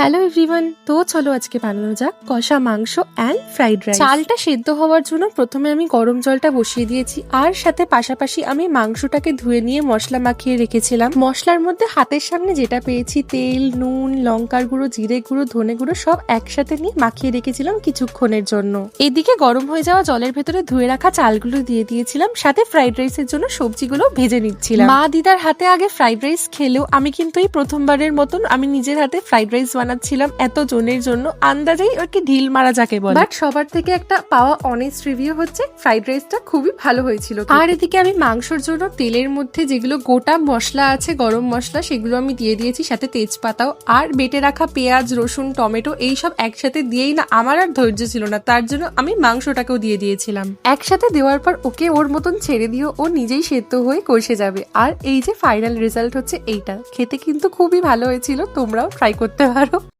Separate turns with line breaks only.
Hello everyone, তো চলো আজকে বানানো যাক কষা মাংস অ্যান্ড ফ্রাইড রাইস। চালটা সেদ্ধ হওয়ার জন্য প্রথমে আমি গরম জলটা বসিয়ে দিয়েছি, আর সাথে পাশাপাশি আমি মাংসটাকে ধুয়ে নিয়ে মশলা মাখিয়ে রেখেছিলাম। মশলার মধ্যে হাতের সামনে যেটা পেয়েছি, তেল, নুন, লঙ্কার গুঁড়ো, জিরে গুঁড়ো, ধনে গুঁড়ো সব একসাথে নিয়ে মাখিয়ে রেখেছিলাম কিছুক্ষণের জন্য। এদিকে গরম হয়ে যাওয়া জলের ভেতরে ধুয়ে রাখা চালগুলো দিয়ে দিয়েছিলাম, সাথে ফ্রাইড রাইসের জন্য সবজিগুলো ভেজে নিচ্ছিলাম। মা দিদার হাতে আগে ফ্রাইড রাইস খেলেও আমি কিন্তু এই প্রথমবারের মতন আমি নিজের হাতে ফ্রাইড রাইস বানাচ্ছিলাম এত জনের জন্য, আন্দাজেই আর কি ঢিল মারা যাকে বলে। বাট সবার থেকে একটা পাওয়া অনেস্ট রিভিউ হচ্ছে ফ্রাইড রাইসটা খুবই ভালো হয়েছিল। আর এদিকে আমি মাংসর জন্য তেলের মধ্যে যেগুলো গোটা মশলা আছে, গরম মশলা, সেগুলো আমি দিয়ে দিয়েছি, সাথে তেজপাতাও আর বেটে রাখা পেঁয়াজ, রসুন, টমেটো এইসব একসাথে দিয়েই না আমার আর ধৈর্য ছিল না, তার জন্য আমি মাংসটাকেও দিয়ে দিয়েছিলাম। একসাথে দেওয়ার পর ওকে ওর মতন ছেড়ে দিও, ও নিজেই সেদ্ধ হয়ে কষে যাবে। আর এই যে ফাইনাল রেজাল্ট হচ্ছে এইটা, খেতে কিন্তু খুবই ভালো হয়েছিল, তোমরাও ট্রাই করতে পারো।